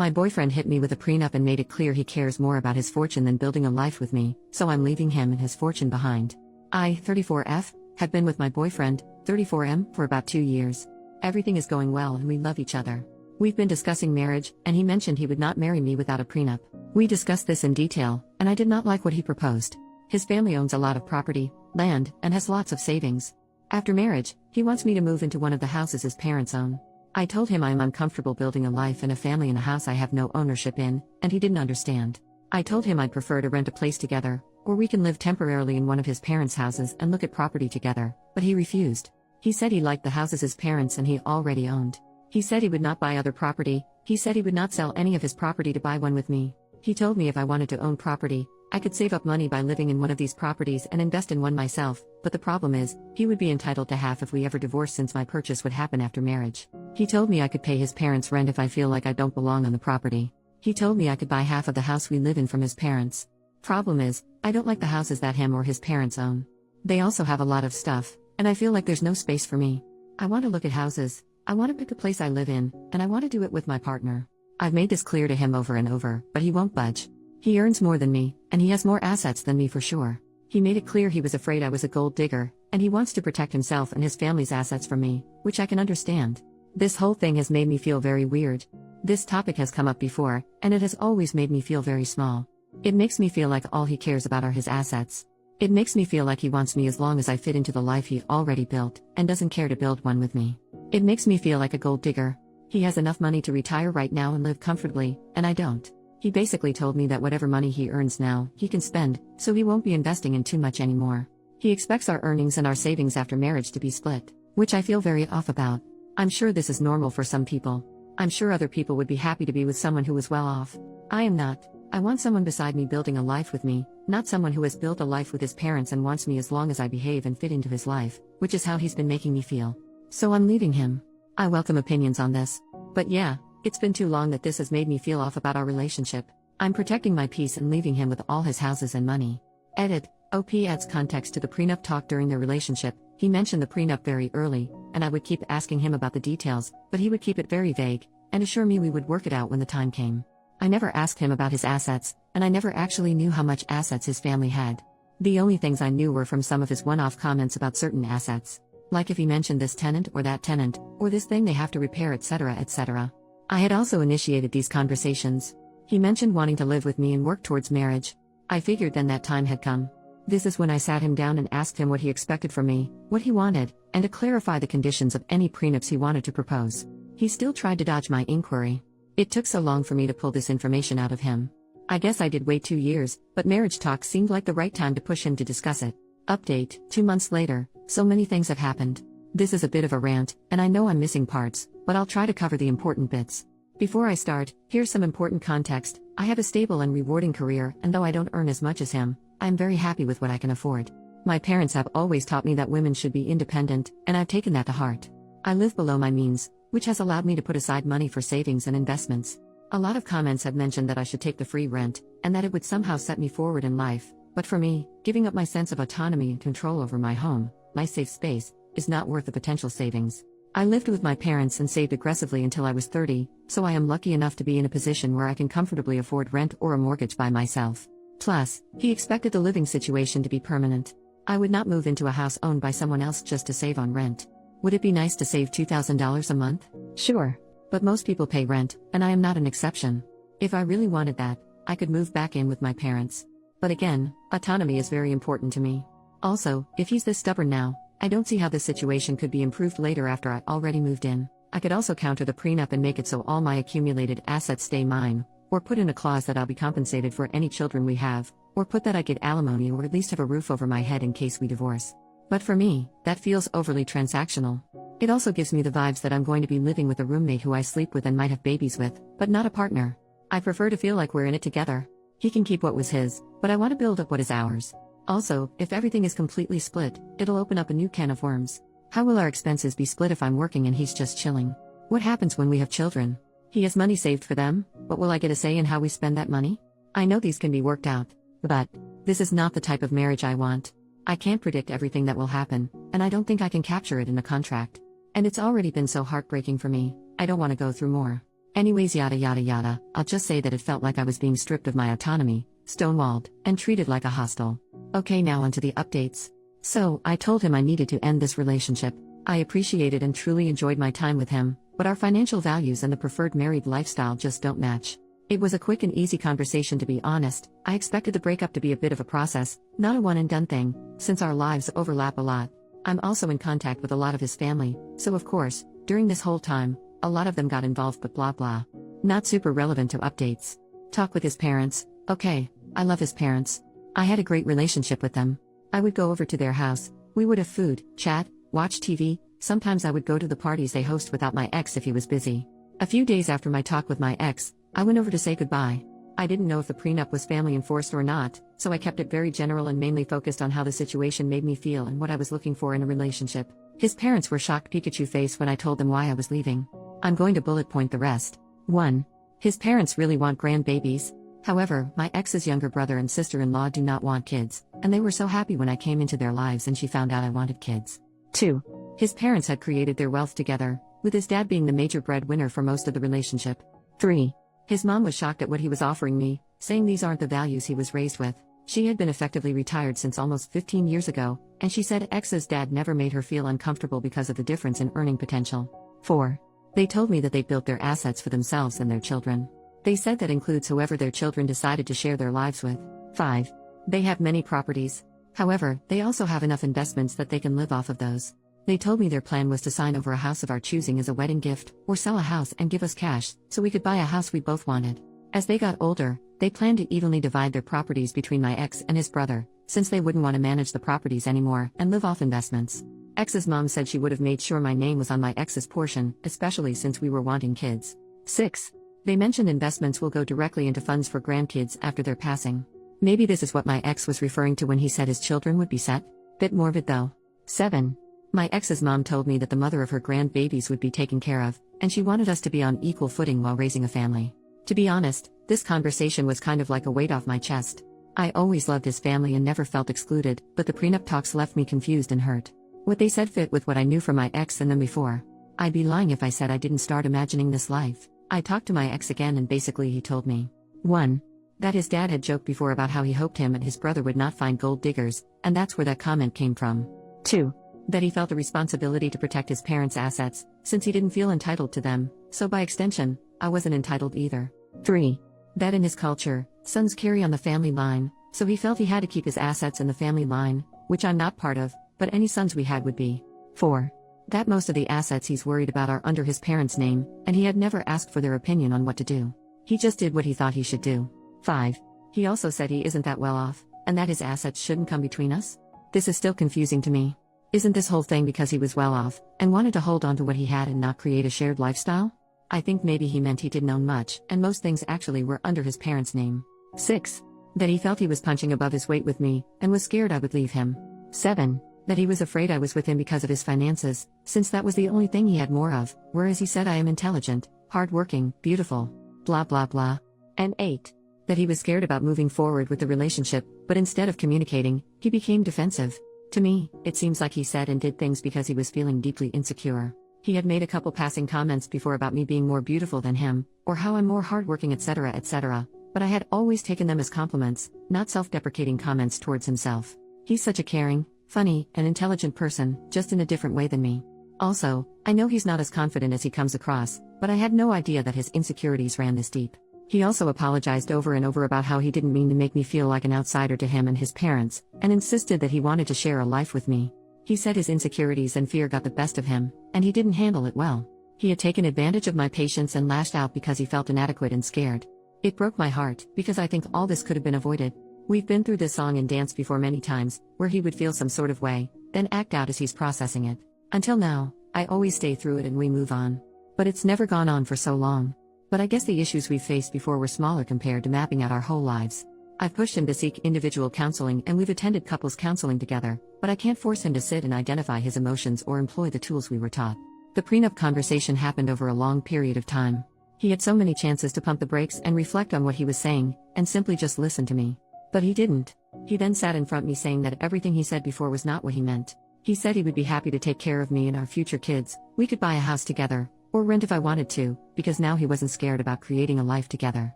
My boyfriend hit me with a prenup and made it clear he cares more about his fortune than building a life with me, so I'm leaving him and his fortune behind. I, 34F, have been with my boyfriend, 34M, for about 2 years. Everything is going well and we love each other. We've been discussing marriage, and he mentioned he would not marry me without a prenup. We discussed this in detail, and I did not like what he proposed. His family owns a lot of property, land, and has lots of savings. After marriage, he wants me to move into one of the houses his parents own. I told him I am uncomfortable building a life and a family in a house I have no ownership in, and he didn't understand. I told him I'd prefer to rent a place together, or we can live temporarily in one of his parents' houses and look at property together, but he refused. He said he liked the houses his parents and he already owned. He said he would not buy other property. He said he would not sell any of his property to buy one with me. He told me if I wanted to own property, I could save up money by living in one of these properties and invest in one myself, but the problem is, he would be entitled to half if we ever divorced since my purchase would happen after marriage. He told me I could pay his parents rent if I feel like I don't belong on the property. He told me I could buy half of the house we live in from his parents. Problem is, I don't like the houses that him or his parents own. They also have a lot of stuff, and I feel like there's no space for me. I want to look at houses, I want to pick a place I live in, and I want to do it with my partner. I've made this clear to him over and over, but he won't budge. He earns more than me, and he has more assets than me for sure. He made it clear he was afraid I was a gold digger, and he wants to protect himself and his family's assets from me, which I can understand. This whole thing has made me feel very weird. This topic has come up before, and it has always made me feel very small. It makes me feel like all he cares about are his assets. It makes me feel like he wants me as long as I fit into the life he already built, and doesn't care to build one with me. It makes me feel like a gold digger. He has enough money to retire right now and live comfortably, and I don't. He basically told me that whatever money he earns now, he can spend, so he won't be investing in too much anymore. He expects our earnings and our savings after marriage to be split, which I feel very off about. I'm sure this is normal for some people. I'm sure other people would be happy to be with someone who is well off. I am not. I want someone beside me building a life with me, not someone who has built a life with his parents and wants me as long as I behave and fit into his life, which is how he's been making me feel. So I'm leaving him. I welcome opinions on this. But yeah, it's been too long that this has made me feel off about our relationship. I'm protecting my peace and leaving him with all his houses and money. Edit. OP adds context to the prenup talk during their relationship. He mentioned the prenup very early, and I would keep asking him about the details, but he would keep it very vague, and assure me we would work it out when the time came. I never asked him about his assets, and I never actually knew how much assets his family had. The only things I knew were from some of his one-off comments about certain assets. Like if he mentioned this tenant, or this thing they have to repair, etc., etc. I had also initiated these conversations. He mentioned wanting to live with me and work towards marriage. I figured then that time had come. This is when I sat him down and asked him what he expected from me, what he wanted, and to clarify the conditions of any prenups he wanted to propose. He still tried to dodge my inquiry. It took so long for me to pull this information out of him. I guess I did wait 2 years, but marriage talk seemed like the right time to push him to discuss it. Update, 2 months later, so many things have happened. This is a bit of a rant, and I know I'm missing parts, but I'll try to cover the important bits. Before I start, here's some important context. I have a stable and rewarding career, and though I don't earn as much as him, I am very happy with what I can afford. My parents have always taught me that women should be independent, and I've taken that to heart. I live below my means, which has allowed me to put aside money for savings and investments. A lot of comments have mentioned that I should take the free rent, and that it would somehow set me forward in life, but for me, giving up my sense of autonomy and control over my home, my safe space, is not worth the potential savings. I lived with my parents and saved aggressively until I was 30, so I am lucky enough to be in a position where I can comfortably afford rent or a mortgage by myself. Plus, he expected the living situation to be permanent. I would not move into a house owned by someone else just to save on rent. Would it be nice to save $2,000 a month? Sure. But most people pay rent, and I am not an exception. If I really wanted that, I could move back in with my parents. But again, autonomy is very important to me. Also, if he's this stubborn now, I don't see how this situation could be improved later after I already moved in. I could also counter the prenup and make it so all my accumulated assets stay mine, or put in a clause that I'll be compensated for any children we have, or put that I get alimony or at least have a roof over my head in case we divorce. But for me, that feels overly transactional. It also gives me the vibes that I'm going to be living with a roommate who I sleep with and might have babies with, but not a partner. I prefer to feel like we're in it together. He can keep what was his, but I want to build up what is ours. Also, if everything is completely split, it'll open up a new can of worms. How will our expenses be split if I'm working and he's just chilling? What happens when we have children? He has money saved for them, but will I get a say in how we spend that money? I know these can be worked out, but this is not the type of marriage I want. I can't predict everything that will happen, and I don't think I can capture it in a contract. And it's already been so heartbreaking for me, I don't want to go through more. Anyways, yada yada yada, I'll just say that it felt like I was being stripped of my autonomy, stonewalled, and treated like a hostel. Okay, now onto the updates. So, I told him I needed to end this relationship. I appreciated and truly enjoyed my time with him, but our financial values and the preferred married lifestyle just don't match. It was a quick and easy conversation, to be honest. I expected the breakup to be a bit of a process, not a one and done thing, since our lives overlap a lot. I'm also in contact with a lot of his family, so of course, during this whole time, a lot of them got involved, but blah blah. Not super relevant to updates. Talk with his parents. Okay, I love his parents. I had a great relationship with them. I would go over to their house, we would have food, chat, watch TV, sometimes I would go to the parties they host without my ex if he was busy. A few days after my talk with my ex, I went over to say goodbye. I didn't know if the prenup was family enforced or not, so I kept it very general and mainly focused on how the situation made me feel and what I was looking for in a relationship. His parents were shocked Pikachu face when I told them why I was leaving. I'm going to bullet point the rest. 1. His parents really want grandbabies. However, my ex's younger brother and sister-in-law do not want kids, and they were so happy when I came into their lives and she found out I wanted kids. 2. His parents had created their wealth together, with his dad being the major breadwinner for most of the relationship. 3. His mom was shocked at what he was offering me, saying these aren't the values he was raised with. She had been effectively retired since almost 15 years ago, and she said ex's dad never made her feel uncomfortable because of the difference in earning potential. 4. They told me that they built their assets for themselves and their children. They said that includes whoever their children decided to share their lives with. 5. They have many properties. However, they also have enough investments that they can live off of those. They told me their plan was to sign over a house of our choosing as a wedding gift, or sell a house and give us cash, so we could buy a house we both wanted. As they got older, they planned to evenly divide their properties between my ex and his brother, since they wouldn't want to manage the properties anymore and live off investments. Ex's mom said she would have made sure my name was on my ex's portion, especially since we were wanting kids. 6. They mentioned investments will go directly into funds for grandkids after their passing. Maybe this is what my ex was referring to when he said his children would be set. Bit morbid though. 7. My ex's mom told me that the mother of her grandbabies would be taken care of, and she wanted us to be on equal footing while raising a family. To be honest, this conversation was kind of like a weight off my chest. I always loved his family and never felt excluded, but the prenup talks left me confused and hurt. What they said fit with what I knew from my ex and them before. I'd be lying if I said I didn't start imagining this life. I talked to my ex again and basically he told me 1. That his dad had joked before about how he hoped him and his brother would not find gold diggers, and that's where that comment came from. 2. That he felt a responsibility to protect his parents' assets, since he didn't feel entitled to them, so by extension, I wasn't entitled either. 3. That in his culture, sons carry on the family line, so he felt he had to keep his assets in the family line, which I'm not part of, but any sons we had would be. 4. That most of the assets he's worried about are under his parents' name, and he had never asked for their opinion on what to do. He just did what he thought he should do. 5. He also said he isn't that well off, and that his assets shouldn't come between us. This is still confusing to me. Isn't this whole thing because he was well off, and wanted to hold on to what he had and not create a shared lifestyle? I think maybe he meant he didn't own much, and most things actually were under his parents' name. 6. That he felt he was punching above his weight with me, and was scared I would leave him. 7. That he was afraid I was with him because of his finances, since that was the only thing he had more of, whereas he said I am intelligent, hardworking, beautiful, blah blah blah. And 8. That he was scared about moving forward with the relationship, but instead of communicating, he became defensive. To me, it seems like he said and did things because he was feeling deeply insecure. He had made a couple passing comments before about me being more beautiful than him, or how I'm more hardworking, etc., but I had always taken them as compliments, not self-deprecating comments towards himself. He's such a caring, funny, and intelligent person, just in a different way than me. Also, I know he's not as confident as he comes across, but I had no idea that his insecurities ran this deep. He also apologized over and over about how he didn't mean to make me feel like an outsider to him and his parents, and insisted that he wanted to share a life with me. He said his insecurities and fear got the best of him, and he didn't handle it well. He had taken advantage of my patience and lashed out because he felt inadequate and scared. It broke my heart, because I think all this could have been avoided. We've been through this song and dance before many times, where he would feel some sort of way, then act out as he's processing it. Until now, I always stay through it and we move on. But it's never gone on for so long. But I guess the issues we've faced before were smaller compared to mapping out our whole lives. I've pushed him to seek individual counseling and we've attended couples counseling together, but I can't force him to sit and identify his emotions or employ the tools we were taught. The prenup conversation happened over a long period of time. He had so many chances to pump the brakes and reflect on what he was saying, and simply just listen to me. But he didn't. He then sat in front of me saying that everything he said before was not what he meant. He said he would be happy to take care of me and our future kids, we could buy a house together, Or rent if I wanted to, because now he wasn't scared about creating a life together.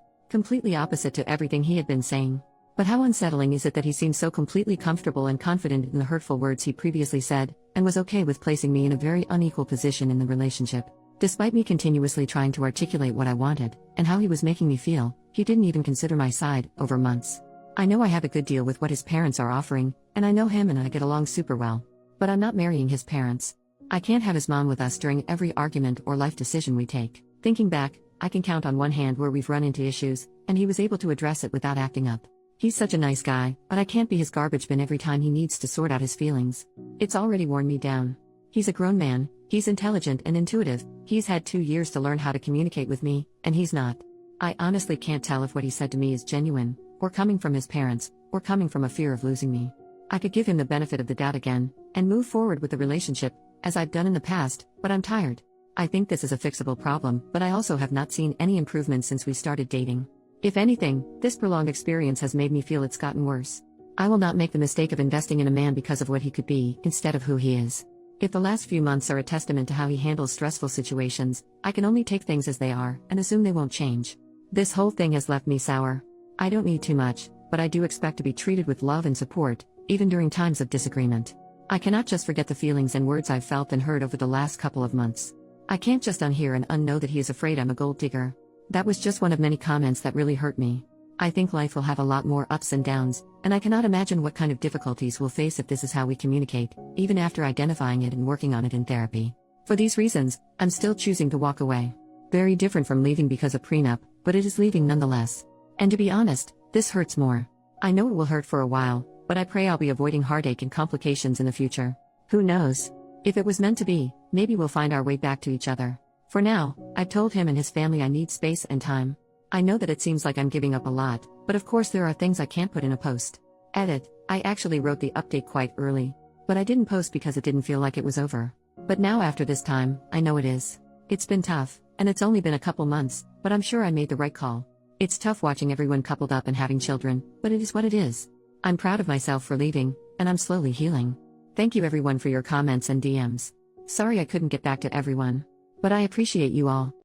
Completely opposite to everything he had been saying. But how unsettling is it that he seemed so completely comfortable and confident in the hurtful words he previously said, and was okay with placing me in a very unequal position in the relationship. Despite me continuously trying to articulate what I wanted, and how he was making me feel, he didn't even consider my side, over months. I know I have a good deal with what his parents are offering, and I know him and I get along super well. But I'm not marrying his parents. I can't have his mom with us during every argument or life decision we take. Thinking back, I can count on one hand where we've run into issues, and he was able to address it without acting up. He's such a nice guy, but I can't be his garbage bin every time he needs to sort out his feelings. It's already worn me down. He's a grown man, he's intelligent and intuitive, he's had 2 years to learn how to communicate with me, and he's not. I honestly can't tell if what he said to me is genuine, or coming from his parents, or coming from a fear of losing me. I could give him the benefit of the doubt again, and move forward with the relationship, as I've done in the past, but I'm tired. I think this is a fixable problem, but I also have not seen any improvement since we started dating. If anything, this prolonged experience has made me feel it's gotten worse. I will not make the mistake of investing in a man because of what he could be, instead of who he is. If the last few months are a testament to how he handles stressful situations, I can only take things as they are, and assume they won't change. This whole thing has left me sour. I don't need too much, but I do expect to be treated with love and support, even during times of disagreement. I cannot just forget the feelings and words I've felt and heard over the last couple of months. I can't just unhear and unknow that he is afraid I'm a gold digger. That was just one of many comments that really hurt me. I think life will have a lot more ups and downs, and I cannot imagine what kind of difficulties we'll face if this is how we communicate, even after identifying it and working on it in therapy. For these reasons, I'm still choosing to walk away. Very different from leaving because of prenup, but it is leaving nonetheless. And to be honest, this hurts more. I know it will hurt for a while, but I pray I'll be avoiding heartache and complications in the future. Who knows? If it was meant to be, maybe we'll find our way back to each other. For now, I've told him and his family I need space and time. I know that it seems like I'm giving up a lot, but of course there are things I can't put in a post. Edit, I actually wrote the update quite early. But I didn't post because it didn't feel like it was over. But now after this time, I know it is. It's been tough, and it's only been a couple months, but I'm sure I made the right call. It's tough watching everyone coupled up and having children, but it is what it is. I'm proud of myself for leaving, and I'm slowly healing. Thank you everyone for your comments and DMs. Sorry I couldn't get back to everyone. But I appreciate you all.